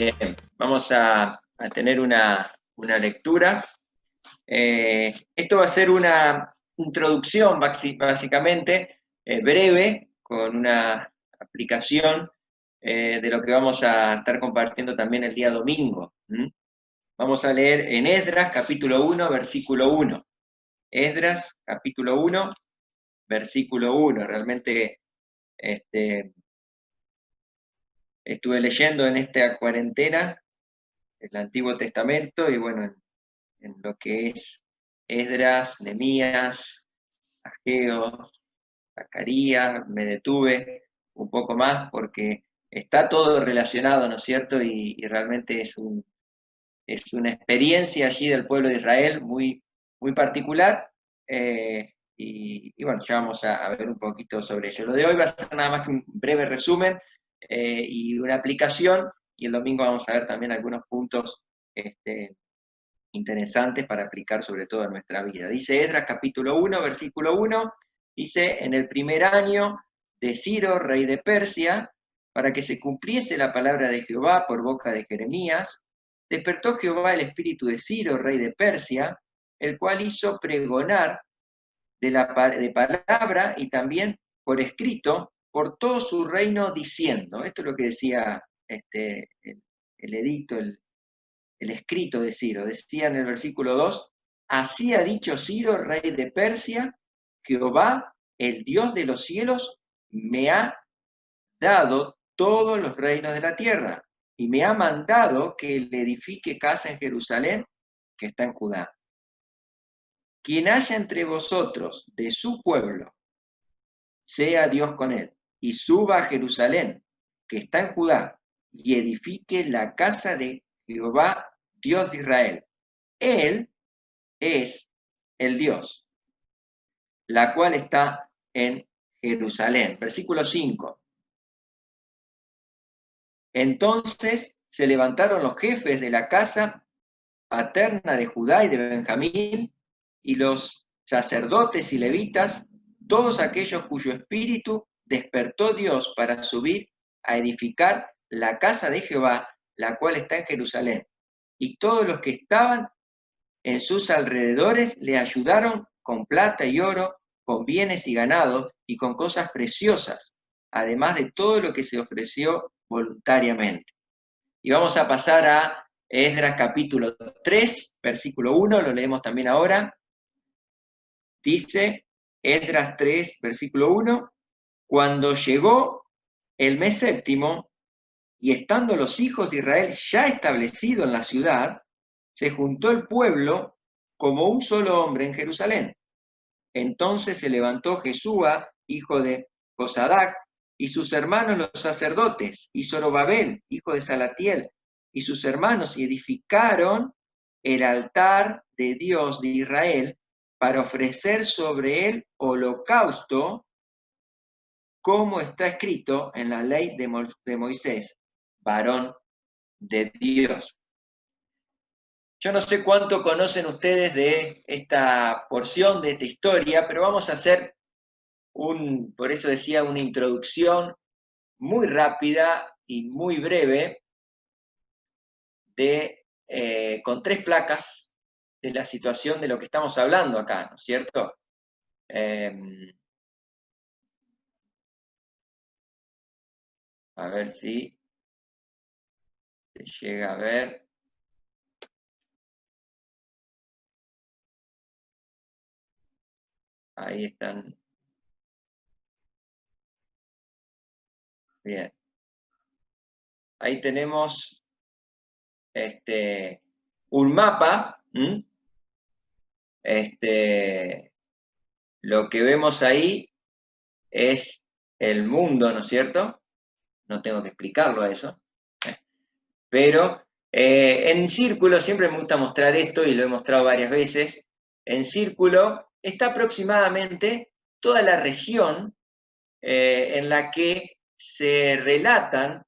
Bien, vamos a tener una lectura. Esto va a ser una introducción básicamente, breve, con una aplicación de lo que vamos a estar compartiendo también el día domingo. Vamos a leer en Esdras capítulo 1, versículo 1. Esdras capítulo 1, versículo 1. Realmente estuve leyendo en esta cuarentena el Antiguo Testamento y bueno, en lo que es Esdras, Nehemías, Ageo, Zacarías, me detuve un poco más porque está todo relacionado, ¿no es cierto? Y realmente es una experiencia allí del pueblo de Israel muy, muy particular. Y bueno, ya vamos a ver un poquito sobre ello. Lo de hoy va a ser nada más que un breve resumen y una aplicación, y el domingo vamos a ver también algunos puntos interesantes para aplicar sobre todo en nuestra vida. Dice Esdras capítulo 1, versículo 1, dice, en el primer año de Ciro, rey de Persia, para que se cumpliese la palabra de Jehová por boca de Jeremías, despertó Jehová el espíritu de Ciro, rey de Persia, el cual hizo pregonar de palabra y también por escrito por todo su reino diciendo, esto es lo que decía el edicto, el escrito de Ciro. Decía en el versículo 2, así ha dicho Ciro, rey de Persia, Jehová, el Dios de los cielos, me ha dado todos los reinos de la tierra y me ha mandado que le edifique casa en Jerusalén, que está en Judá. Quien haya entre vosotros de su pueblo, sea Dios con él, y suba a Jerusalén, que está en Judá, y edifique la casa de Jehová, Dios de Israel. Él es el Dios, la cual está en Jerusalén. Versículo 5. Entonces se levantaron los jefes de la casa paterna de Judá y de Benjamín, y los sacerdotes y levitas, todos aquellos cuyo espíritu despertó Dios para subir a edificar la casa de Jehová, la cual está en Jerusalén. Y todos los que estaban en sus alrededores le ayudaron con plata y oro, con bienes y ganado, y con cosas preciosas, además de todo lo que se ofreció voluntariamente. Y vamos a pasar a Esdras capítulo 3, versículo 1, lo leemos también ahora. Dice Esdras 3, versículo 1, cuando llegó el mes séptimo, y estando los hijos de Israel ya establecidos en la ciudad, se juntó el pueblo como un solo hombre en Jerusalén. Entonces se levantó Jesúa, hijo de Josadac, y sus hermanos los sacerdotes, y Zorobabel, hijo de Salatiel, y sus hermanos, y edificaron el altar de Dios de Israel para ofrecer sobre él holocausto, como está escrito en la ley de Moisés, varón de Dios. Yo no sé cuánto conocen ustedes de esta porción, de esta historia, pero vamos a hacer por eso decía, una introducción muy rápida y muy breve con 3 placas de la situación de lo que estamos hablando acá, ¿no es cierto? A ver si se llega a ver. Ahí están. Bien. Ahí tenemos un mapa. Lo que vemos ahí es el mundo, ¿no es cierto? No tengo que explicarlo a eso. Pero en círculo, siempre me gusta mostrar esto y lo he mostrado varias veces, en círculo está aproximadamente toda la región en la que se relatan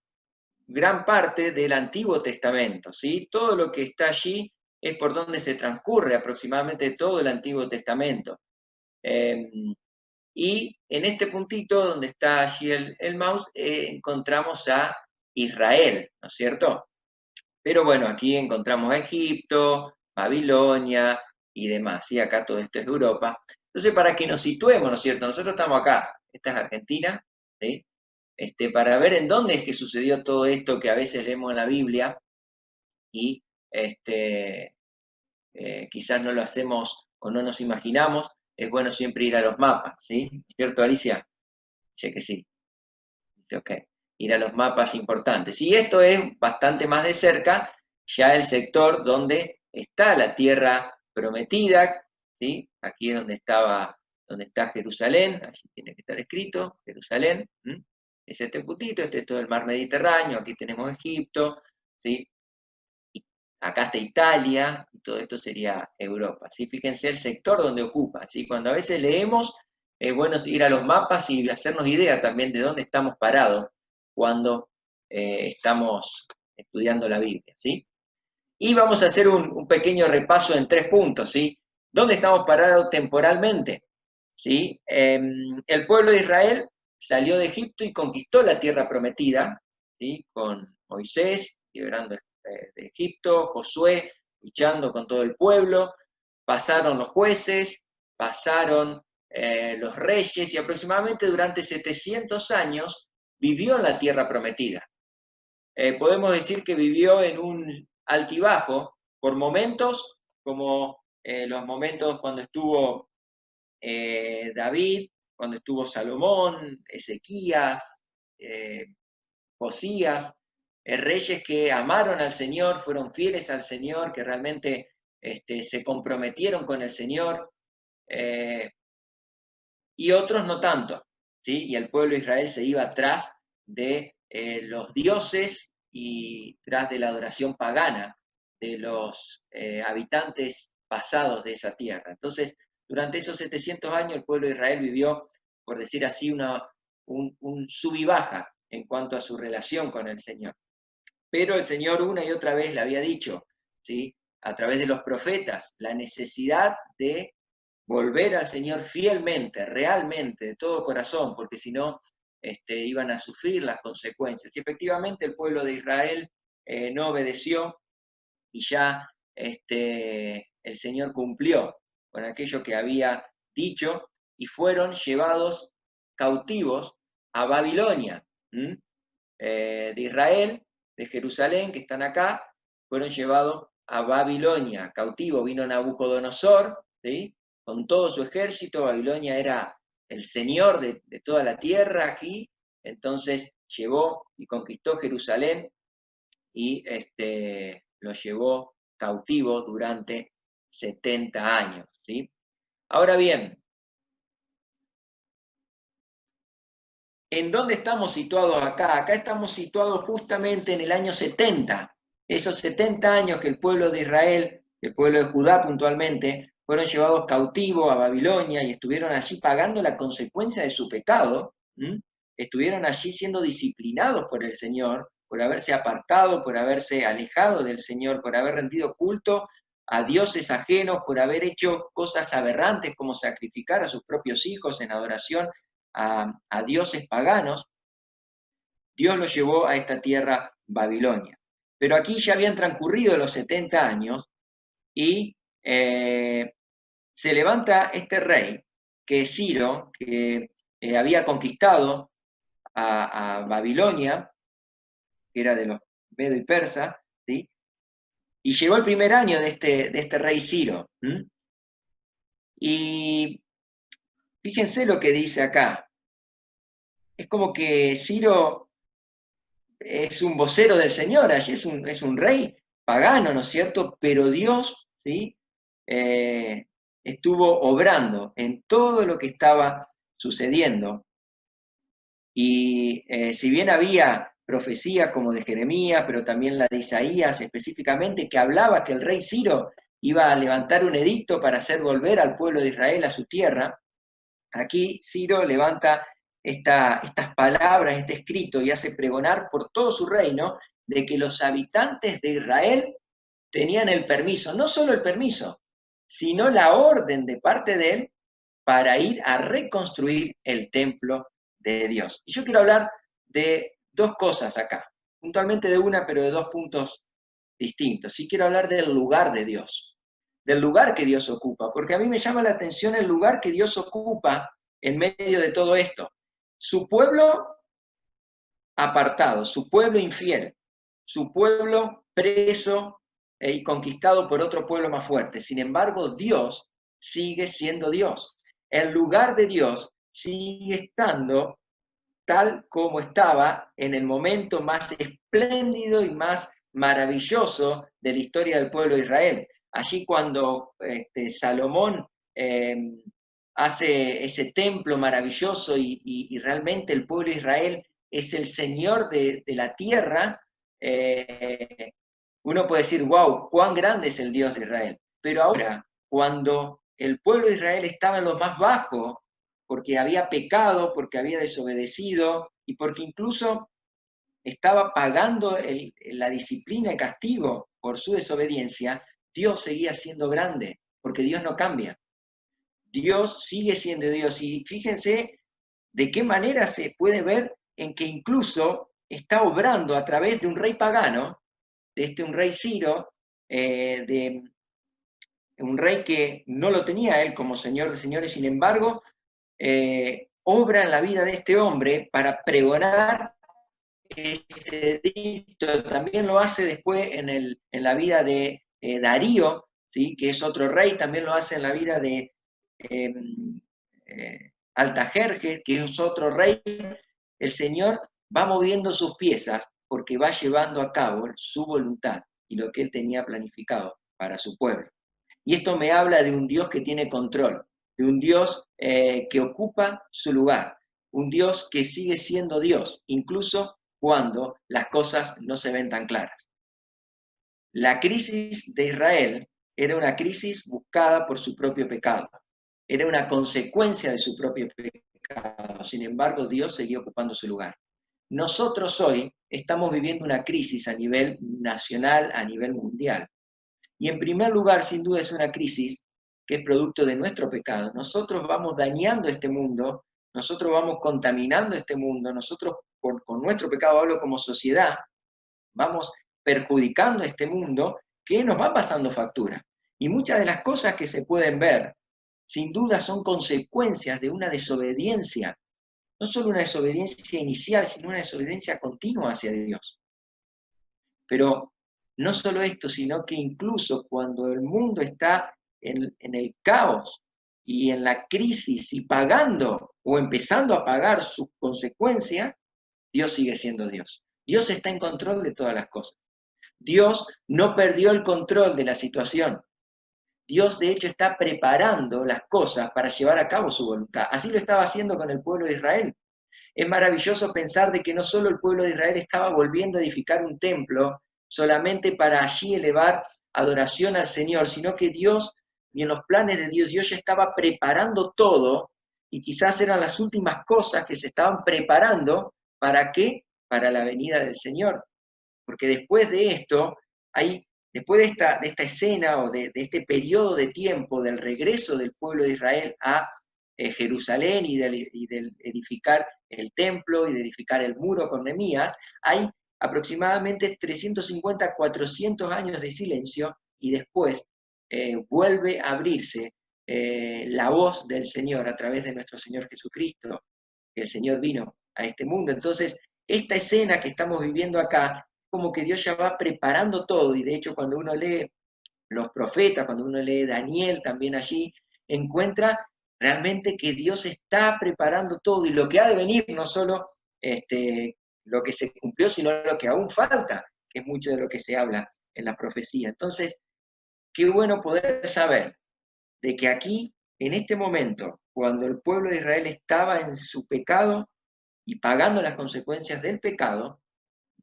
gran parte del Antiguo Testamento, ¿sí? Todo lo que está allí es por donde se transcurre aproximadamente todo el Antiguo Testamento. Y en este puntito donde está allí el mouse, encontramos a Israel, ¿no es cierto? Pero bueno, aquí encontramos a Egipto, Babilonia y demás, ¿sí? Acá todo esto es Europa. Entonces, para que nos situemos, ¿no es cierto? Nosotros estamos acá, esta es Argentina, ¿sí? Para ver en dónde es que sucedió todo esto que a veces leemos en la Biblia y este, quizás no lo hacemos o no nos imaginamos, es bueno siempre ir a los mapas, ¿sí? ¿Cierto, Alicia? Dice que sí. Dice, ok. Ir a los mapas importantes. Y esto es bastante más de cerca, ya el sector donde está la tierra prometida, ¿sí? Aquí es donde está Jerusalén, allí tiene que estar escrito, Jerusalén, ¿m? Es este puntito, este es todo el mar Mediterráneo, aquí tenemos Egipto, ¿sí? Y acá está Italia, y todo esto sería Europa, ¿sí? Fíjense el sector donde ocupa, ¿sí? Cuando a veces leemos, es bueno ir a los mapas y hacernos idea también de dónde estamos parados cuando estamos estudiando la Biblia, ¿sí? Y vamos a hacer un pequeño repaso en 3 puntos, ¿sí? ¿Dónde estamos parados temporalmente? ¿Sí? El pueblo de Israel salió de Egipto y conquistó la tierra prometida, ¿sí? Con Moisés liberando de Egipto, Josué luchando con todo el pueblo, pasaron los jueces, pasaron los reyes y aproximadamente durante 700 años vivió en la tierra prometida. Podemos decir que vivió en un altibajo por momentos, como los momentos cuando estuvo David, cuando estuvo Salomón, Ezequías, Josías, reyes que amaron al Señor, fueron fieles al Señor, que realmente se comprometieron con el Señor, eh, y otros no tanto, ¿sí? Y el pueblo de Israel se iba atrás de los dioses y tras de la adoración pagana de los habitantes pasados de esa tierra. Entonces, durante esos 700 años el pueblo de Israel vivió, por decir así, un sub y baja en cuanto a su relación con el Señor. Pero el Señor una y otra vez le había dicho, ¿sí? A través de los profetas, la necesidad de volver al Señor fielmente, realmente, de todo corazón, porque si no, iban a sufrir las consecuencias. Y efectivamente el pueblo de Israel no obedeció y ya el Señor cumplió con aquello que había dicho y fueron llevados cautivos a Babilonia. De Israel, de Jerusalén, que están acá, fueron llevados a Babilonia, cautivo. Vino Nabucodonosor, ¿sí? Con todo su ejército. Babilonia era el señor de toda la tierra aquí, entonces llevó y conquistó Jerusalén y lo llevó cautivo durante 70 años, ¿sí? Ahora bien, ¿en dónde estamos situados acá? Acá estamos situados justamente en el año 70. Esos 70 años que el pueblo de Israel, el pueblo de Judá puntualmente, fueron llevados cautivos a Babilonia y estuvieron allí pagando la consecuencia de su pecado. ¿m? Estuvieron allí siendo disciplinados por el Señor, por haberse apartado, por haberse alejado del Señor, por haber rendido culto a dioses ajenos, por haber hecho cosas aberrantes como sacrificar a sus propios hijos en adoración a dioses paganos. Dios los llevó a esta tierra Babilonia. Pero aquí ya habían transcurrido los 70 años y se levanta este rey, que es Ciro, que había conquistado a Babilonia, que era de los Medo y Persa, ¿sí? Y llegó el primer año de este rey Ciro. Y fíjense lo que dice acá. Es como que Ciro es un vocero del Señor, allí es un rey pagano, ¿no es cierto? Pero Dios, ¿sí? Eh, estuvo obrando en todo lo que estaba sucediendo. Y si bien había profecías como de Jeremías, pero también la de Isaías específicamente, que hablaba que el rey Ciro iba a levantar un edicto para hacer volver al pueblo de Israel a su tierra, aquí Ciro levanta estas palabras, este escrito, y hace pregonar por todo su reino de que los habitantes de Israel tenían el permiso, no solo el permiso, sino la orden de parte de él para ir a reconstruir el templo de Dios. Y yo quiero hablar de dos cosas acá, puntualmente de una, pero de 2 puntos distinto. Sí quiero hablar del lugar de Dios, del lugar que Dios ocupa, porque a mí me llama la atención el lugar que Dios ocupa en medio de todo esto. Su pueblo apartado, su pueblo infiel, su pueblo preso y conquistado por otro pueblo más fuerte. Sin embargo, Dios sigue siendo Dios. El lugar de Dios sigue estando tal como estaba en el momento más espléndido y más maravilloso de la historia del pueblo de Israel. Allí cuando Salomón hace ese templo maravilloso y realmente el pueblo de Israel es el Señor de la tierra, uno puede decir, wow, cuán grande es el Dios de Israel. Pero ahora, cuando el pueblo de Israel estaba en lo más bajo, porque había pecado, porque había desobedecido y porque incluso estaba pagando la disciplina y castigo por su desobediencia, Dios seguía siendo grande, porque Dios no cambia. Dios sigue siendo Dios. Y fíjense de qué manera se puede ver en que incluso está obrando a través de un rey pagano, de un rey Ciro, de un rey que no lo tenía él como señor de señores, sin embargo, obra en la vida de este hombre para pregonar ese edicto. También lo hace después en la vida de Darío, ¿sí? Que es otro rey, también lo hace en la vida de eh, Altajerjes, que es otro rey. El Señor va moviendo sus piezas porque va llevando a cabo su voluntad y lo que él tenía planificado para su pueblo. Y esto me habla de un Dios que tiene control, de un Dios que ocupa su lugar, un Dios que sigue siendo Dios, incluso cuando las cosas no se ven tan claras. La crisis de Israel era una crisis buscada por su propio pecado, era una consecuencia de su propio pecado. Sin embargo, Dios seguía ocupando su lugar. Nosotros hoy estamos viviendo una crisis a nivel nacional, a nivel mundial. Y en primer lugar, sin duda, es una crisis que es producto de nuestro pecado. Nosotros vamos dañando este mundo, nosotros vamos contaminando este mundo, nosotros con nuestro pecado, hablo como sociedad, vamos perjudicando este mundo que nos va pasando factura. Y muchas de las cosas que se pueden ver, sin duda, son consecuencias de una desobediencia, no solo una desobediencia inicial, sino una desobediencia continua hacia Dios. Pero no solo esto, sino que incluso cuando el mundo está en el caos y en la crisis y pagando o empezando a pagar sus consecuencias, Dios sigue siendo Dios. Dios está en control de todas las cosas. Dios no perdió el control de la situación. Dios, de hecho, está preparando las cosas para llevar a cabo su voluntad. Así lo estaba haciendo con el pueblo de Israel. Es maravilloso pensar de que no solo el pueblo de Israel estaba volviendo a edificar un templo solamente para allí elevar adoración al Señor, sino que Dios, y en los planes de Dios, Dios ya estaba preparando todo, y quizás eran las últimas cosas que se estaban preparando. ¿Para qué? Para la venida del Señor. Porque después de esto, después de esta escena o de este periodo de tiempo del regreso del pueblo de Israel a Jerusalén y del edificar el templo y de edificar el muro con Nehemías, hay aproximadamente 350, 400 años de silencio y después vuelve a abrirse la voz del Señor a través de nuestro Señor Jesucristo, que el Señor vino a este mundo. Entonces, esta escena que estamos viviendo acá, como que Dios ya va preparando todo, y de hecho cuando uno lee los profetas, cuando uno lee Daniel también allí, encuentra realmente que Dios está preparando todo, y lo que ha de venir, no solo lo que se cumplió, sino lo que aún falta, que es mucho de lo que se habla en la profecía. Entonces, qué bueno poder saber de que aquí, en este momento, cuando el pueblo de Israel estaba en su pecado y pagando las consecuencias del pecado,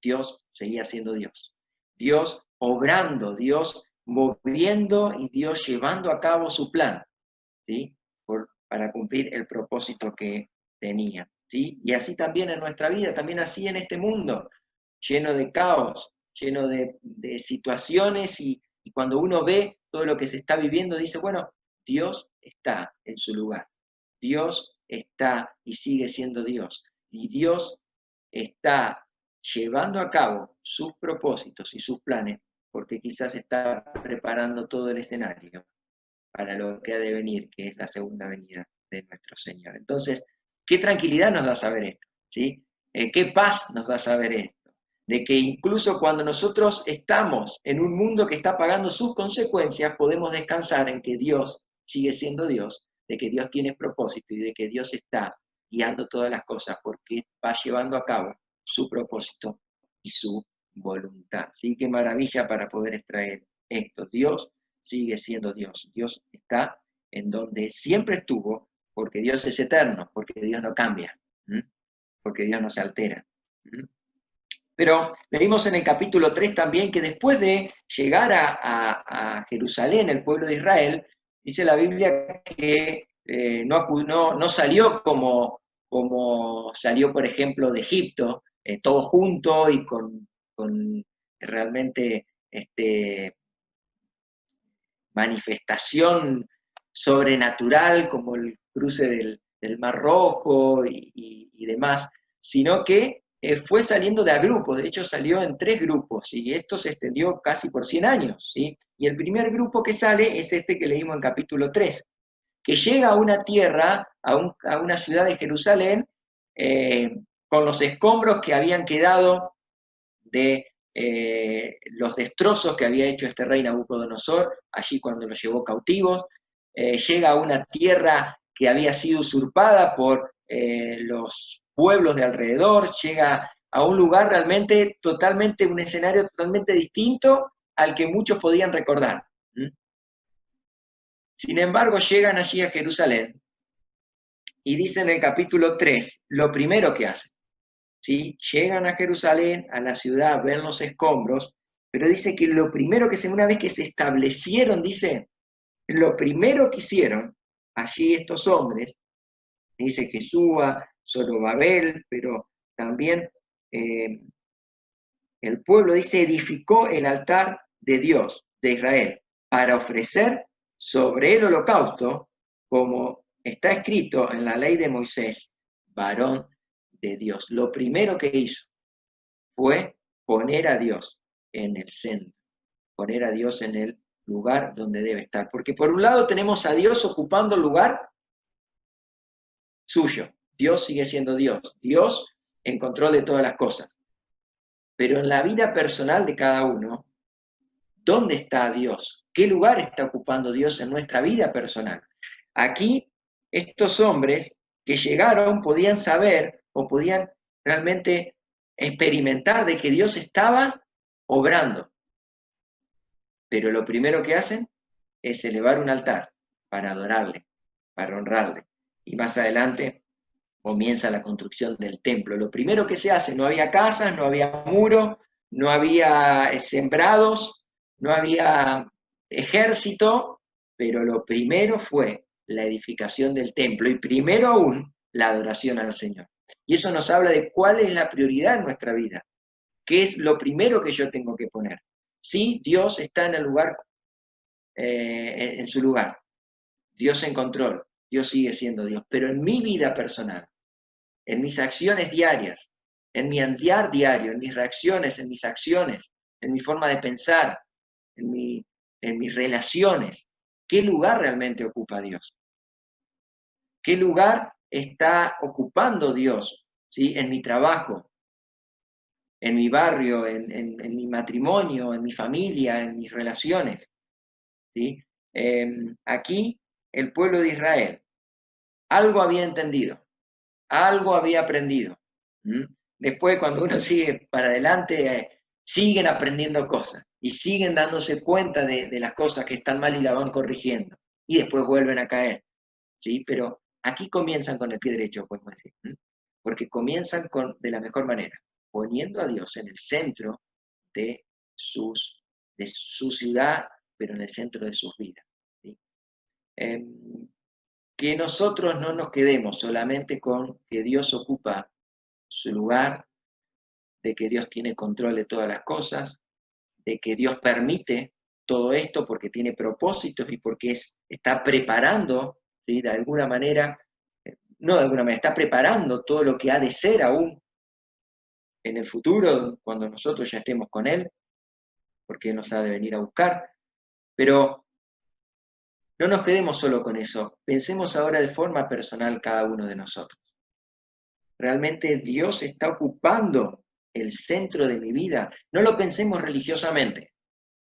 Dios seguía siendo Dios. Dios obrando, Dios moviendo y Dios llevando a cabo su plan, ¿sí? Para cumplir el propósito que tenía, ¿sí? Y así también en nuestra vida, también así en este mundo, lleno de caos, lleno de situaciones, y cuando uno ve todo lo que se está viviendo, dice, bueno, Dios está en su lugar. Dios está y sigue siendo Dios. Y Dios está llevando a cabo sus propósitos y sus planes porque quizás está preparando todo el escenario para lo que ha de venir, que es la segunda venida de nuestro Señor. Entonces, qué tranquilidad nos da saber esto, ¿sí? Qué paz nos da saber esto, de que incluso cuando nosotros estamos en un mundo que está pagando sus consecuencias, podemos descansar en que Dios sigue siendo Dios, de que Dios tiene propósito y de que Dios está guiando todas las cosas porque va llevando a cabo su propósito y su voluntad. Sí, qué maravilla para poder extraer esto. Dios sigue siendo Dios. Dios está en donde siempre estuvo, porque Dios es eterno, porque Dios no cambia, ¿m? Porque Dios no se altera. ¿M? Pero leímos en el capítulo 3 también que después de llegar a Jerusalén, el pueblo de Israel, dice la Biblia que no salió como salió, por ejemplo, de Egipto, todo junto y con realmente manifestación sobrenatural como el cruce del Mar Rojo y demás, sino que fue saliendo de a grupos, de hecho salió en 3 grupos, y esto se extendió casi por 100 años, ¿sí? Y el primer grupo que sale es este que leímos en capítulo 3, que llega a una tierra, a una ciudad de Jerusalén, con los escombros que habían quedado de los destrozos que había hecho este rey Nabucodonosor, allí cuando los llevó cautivos, llega a una tierra que había sido usurpada por los pueblos de alrededor, llega a un lugar realmente totalmente, un escenario totalmente distinto al que muchos podían recordar. Sin embargo, llegan allí a Jerusalén y dice en el capítulo 3 lo primero que hacen. ¿Sí? Llegan a Jerusalén, a la ciudad, ven los escombros, pero dice que lo primero que una vez que se establecieron, dice, lo primero que hicieron allí estos hombres, dice Jesúa, Zorobabel, pero también el pueblo, dice, edificó el altar de Dios, de Israel, para ofrecer sobre el holocausto, como está escrito en la ley de Moisés, varón de Dios. Lo primero que hizo fue poner a Dios en el centro, poner a Dios en el lugar donde debe estar. Porque por un lado tenemos a Dios ocupando el lugar suyo. Dios sigue siendo Dios. Dios en control de todas las cosas. Pero en la vida personal de cada uno, ¿dónde está Dios? ¿Qué lugar está ocupando Dios en nuestra vida personal? Aquí, estos hombres que llegaron podían saber o podían realmente experimentar de que Dios estaba obrando. Pero lo primero que hacen es elevar un altar para adorarle, para honrarle. Y más adelante comienza la construcción del templo. Lo primero que se hace, no había casas, no había muros, no había sembrados, no había ejército, pero lo primero fue la edificación del templo y primero aún la adoración al Señor. Y eso nos habla de cuál es la prioridad en nuestra vida, qué es lo primero que yo tengo que poner. Sí, Dios está en el lugar, en su lugar, Dios en control, Dios sigue siendo Dios, pero en mi vida personal, en mis acciones diarias, en mi andar diario, en mis reacciones, en mis acciones, en mi forma de pensar, en mis relaciones, ¿qué lugar realmente ocupa Dios? ¿Qué lugar está ocupando Dios? ¿Sí? En mi trabajo, en mi barrio, en mi matrimonio, en mi familia, en mis relaciones. ¿Sí? Aquí el pueblo de Israel algo había entendido, algo había aprendido. Después, cuando uno sigue para adelante, siguen aprendiendo cosas y siguen dándose cuenta de las cosas que están mal y la van corrigiendo. Y después vuelven a caer. ¿Sí? Pero aquí comienzan con el pie derecho, podemos decir. Porque comienzan de la mejor manera, poniendo a Dios en el centro de, de su ciudad, pero en el centro de sus vidas. ¿Sí? Que nosotros no nos quedemos solamente con que Dios ocupa su lugar, de que Dios tiene control de todas las cosas, de que Dios permite todo esto porque tiene propósitos y porque está preparando, ¿sí? De alguna manera, no de alguna manera, está preparando todo lo que ha de ser aún en el futuro, cuando nosotros ya estemos con Él, porque nos ha de venir a buscar. Pero no nos quedemos solo con eso, pensemos ahora de forma personal cada uno de nosotros. ¿Realmente Dios está ocupando el centro de mi vida? No lo pensemos religiosamente,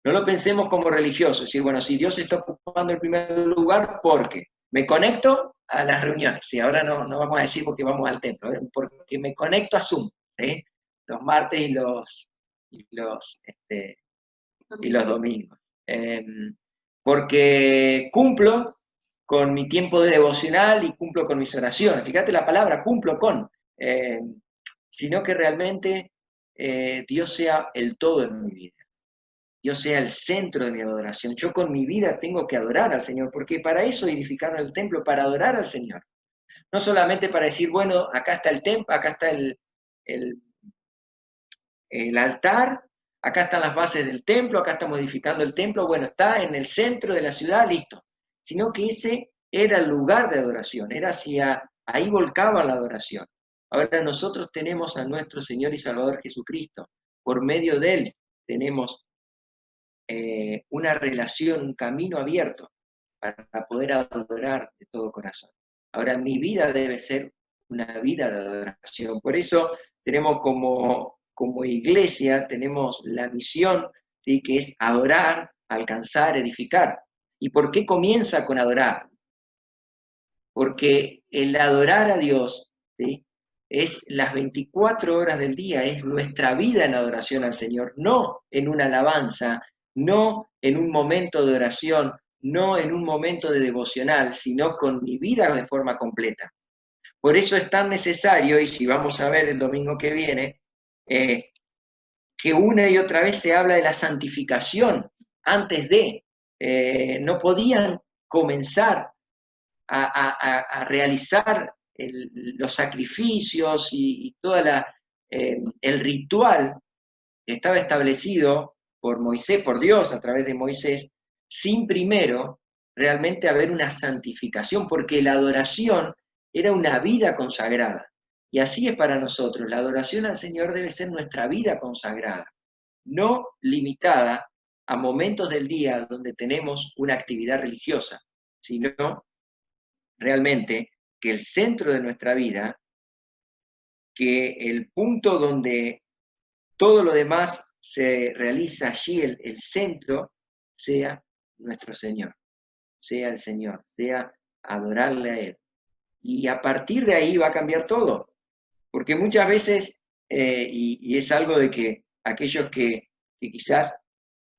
no lo pensemos como religiosos, decir, bueno, si Dios está ocupando el primer lugar, ¿por qué? Me conecto a las reuniones, y ahora no vamos a decir porque vamos al templo, porque me conecto a Zoom, ¿sí? Los martes y los domingos. Porque cumplo con mi tiempo de devocional y cumplo con mis oraciones. Fíjate la palabra, cumplo con, sino que realmente Dios sea el todo en mi vida. Dios sea el centro de mi adoración. Yo con mi vida tengo que adorar al Señor, porque para eso edificaron el templo, para adorar al Señor. No solamente para decir, bueno, acá está el templo, acá está el altar, acá están las bases del templo, acá estamos edificando el templo, bueno, está en el centro de la ciudad, listo. Sino que ese era el lugar de adoración, era hacia ahí volcaba la adoración. Ahora nosotros tenemos a nuestro Señor y Salvador Jesucristo. Por medio de Él tenemos una relación, un camino abierto para poder adorar de todo corazón. Ahora mi vida debe ser una vida de adoración. Por eso tenemos como iglesia, tenemos la misión, ¿sí?, que es adorar, alcanzar, edificar. ¿Y por qué comienza con adorar? Porque el adorar a Dios, ¿sí?, es las 24 horas del día, es nuestra vida en adoración al Señor, no en una alabanza, no en un momento de oración, no en un momento de devocional, sino con mi vida de forma completa. Por eso es tan necesario, y si vamos a ver el domingo que viene, que una y otra vez se habla de la santificación antes de, no podían comenzar a realizar los sacrificios y todo el ritual que estaba establecido por Moisés, por Dios a través de Moisés, sin primero realmente haber una santificación, porque la adoración era una vida consagrada. Y así es para nosotros, la adoración al Señor debe ser nuestra vida consagrada, no limitada a momentos del día donde tenemos una actividad religiosa, sino realmente que el centro de nuestra vida, que el punto donde todo lo demás se realiza allí, el centro, sea nuestro Señor, sea el Señor, sea adorarle a Él. Y a partir de ahí va a cambiar todo, porque muchas veces, y es algo de que aquellos que quizás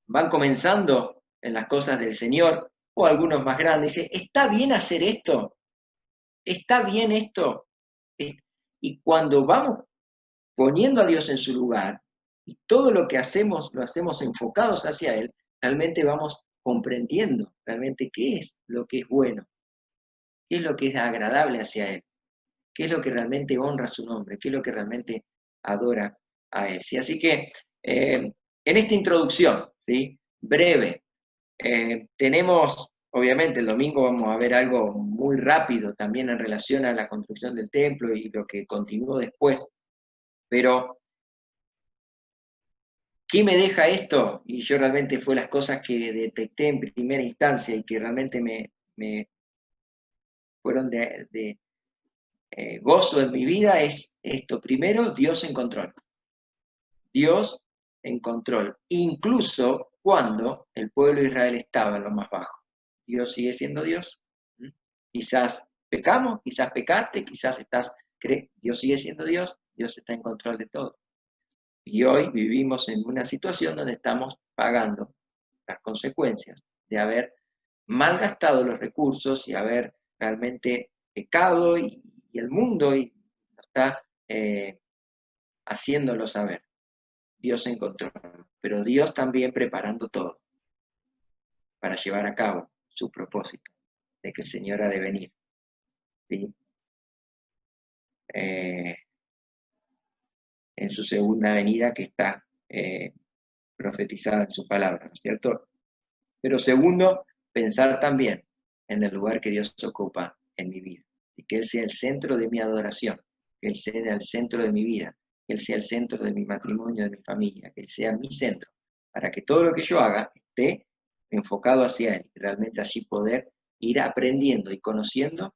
van comenzando en las cosas del Señor, o algunos más grandes, dicen, ¿está bien hacer esto? ¿Está bien esto? Y cuando vamos poniendo a Dios en su lugar, y todo lo que hacemos, lo hacemos enfocados hacia Él, realmente vamos comprendiendo realmente qué es lo que es bueno, qué es lo que es agradable hacia Él, qué es lo que realmente honra su nombre, qué es lo que realmente adora a Él. ¿Sí? Así que en esta introducción, ¿sí?, breve, tenemos, obviamente, el domingo vamos a ver algo muy rápido también en relación a la construcción del templo y lo que continuó después, pero ¿qué me deja esto? Y yo realmente fue las cosas que detecté en primera instancia y que realmente me fueron de gozo en mi vida, es esto. Primero, Dios en control. Dios en control, incluso cuando el pueblo de Israel estaba en lo más bajo. Dios sigue siendo Dios. ¿Mm? Quizás pecamos, quizás pecaste, quizás Dios sigue siendo Dios, Dios está en control de todo. Y hoy vivimos en una situación donde estamos pagando las consecuencias de haber malgastado los recursos y haber realmente pecado y el mundo y está haciéndolo saber. Dios en control, pero Dios también preparando todo para llevar a cabo su propósito de que el Señor ha de venir, ¿sí?, en su segunda venida que está profetizada en su palabra, ¿no es cierto? Pero segundo, pensar también en el lugar que Dios ocupa en mi vida y que Él sea el centro de mi adoración, que Él sea el centro de mi vida, que Él sea el centro de mi matrimonio, de mi familia, que Él sea mi centro, para que todo lo que yo haga esté enfocado hacia Él, y realmente allí poder ir aprendiendo y conociendo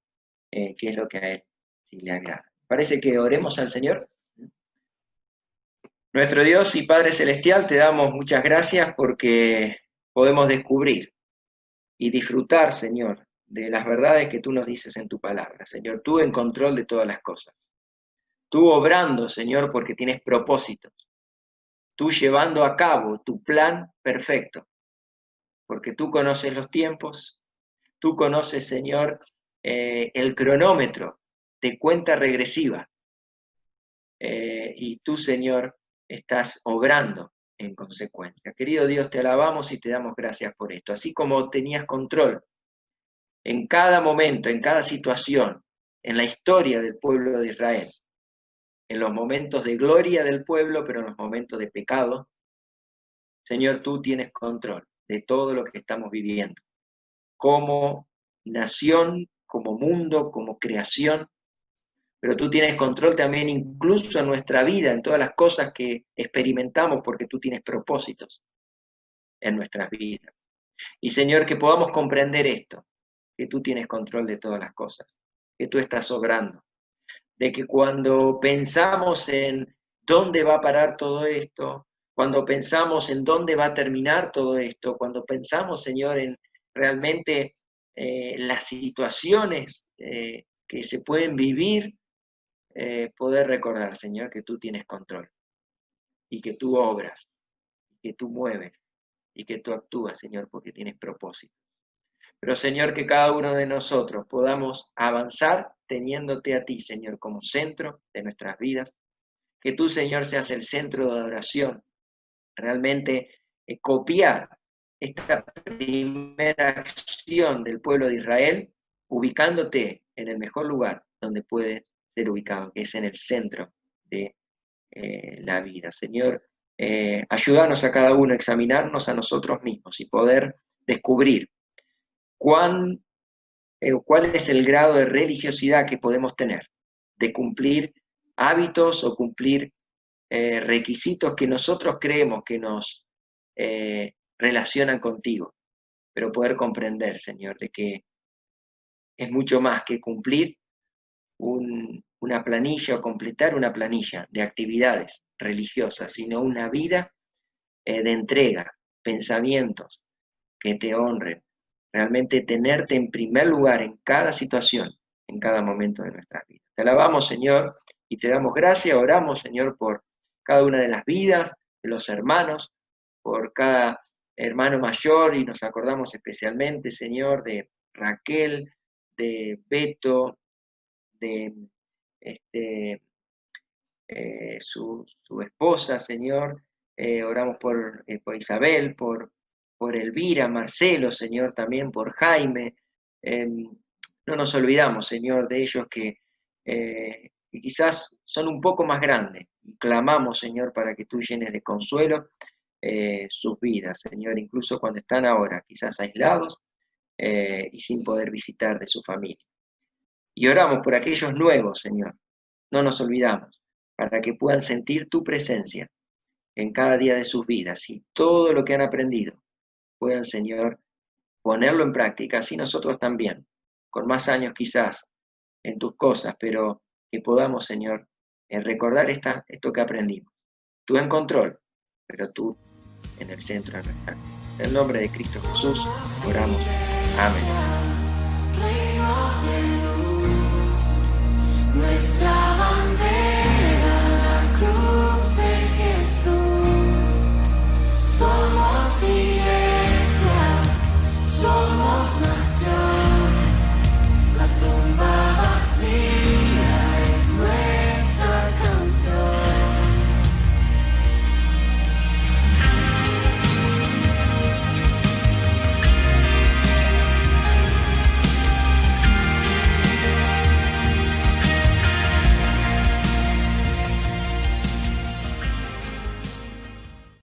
qué es lo que a Él sí le agrada. Parece que oremos al Señor. Nuestro Dios y Padre Celestial, te damos muchas gracias porque podemos descubrir y disfrutar, Señor, de las verdades que tú nos dices en tu palabra. Señor, tú en control de todas las cosas. Tú obrando, Señor, porque tienes propósitos. Tú llevando a cabo tu plan perfecto, porque tú conoces los tiempos, tú conoces, Señor, el cronómetro de cuenta regresiva, y tú, Señor, estás obrando en consecuencia. Querido Dios, te alabamos y te damos gracias por esto. Así como tenías control en cada momento, en cada situación, en la historia del pueblo de Israel, en los momentos de gloria del pueblo, pero en los momentos de pecado, Señor, tú tienes control de todo lo que estamos viviendo, como nación, como mundo, como creación, pero tú tienes control también incluso en nuestra vida, en todas las cosas que experimentamos, porque tú tienes propósitos en nuestras vidas. Y Señor, que podamos comprender esto, que tú tienes control de todas las cosas, que tú estás obrando, de que cuando pensamos en dónde va a parar todo esto, cuando pensamos en dónde va a terminar todo esto, cuando pensamos, Señor, en realmente las situaciones que se pueden vivir, poder recordar, Señor, que tú tienes control y que tú obras, y que tú mueves y que tú actúas, Señor, porque tienes propósito. Pero, Señor, que cada uno de nosotros podamos avanzar teniéndote a ti, Señor, como centro de nuestras vidas. Que tú, Señor, seas el centro de adoración. Realmente copiar esta primera acción del pueblo de Israel, ubicándote en el mejor lugar donde puedes ser ubicado, que es en el centro de la vida. Señor, ayúdanos a cada uno a examinarnos a nosotros mismos y poder descubrir cuál es el grado de religiosidad que podemos tener, de cumplir hábitos o cumplir requisitos que nosotros creemos que nos relacionan contigo, pero poder comprender, Señor, de que es mucho más que cumplir una planilla o completar una planilla de actividades religiosas, sino una vida de entrega, pensamientos que te honren, realmente tenerte en primer lugar en cada situación, en cada momento de nuestra vida. Te alabamos, Señor, y te damos gracias, oramos, Señor, por cada una de las vidas de los hermanos, por cada hermano mayor, y nos acordamos especialmente, Señor, de Raquel, de Beto, de su esposa, Señor. Oramos por Isabel, por Elvira, Marcelo, Señor, también por Jaime. No nos olvidamos, Señor, de ellos que quizás son un poco más grandes. Y clamamos, Señor, para que tú llenes de consuelo sus vidas, Señor, incluso cuando están ahora quizás aislados y sin poder visitar de su familia. Y oramos por aquellos nuevos, Señor. No nos olvidamos, para que puedan sentir tu presencia en cada día de sus vidas y todo lo que han aprendido puedan, Señor, ponerlo en práctica, así nosotros también, con más años quizás en tus cosas, pero que podamos, Señor, recordar esto que aprendimos. Tú en control, pero tú en el centro de nuestra vida. En el nombre de Cristo Jesús, oramos. Amén. Nuestra bandera.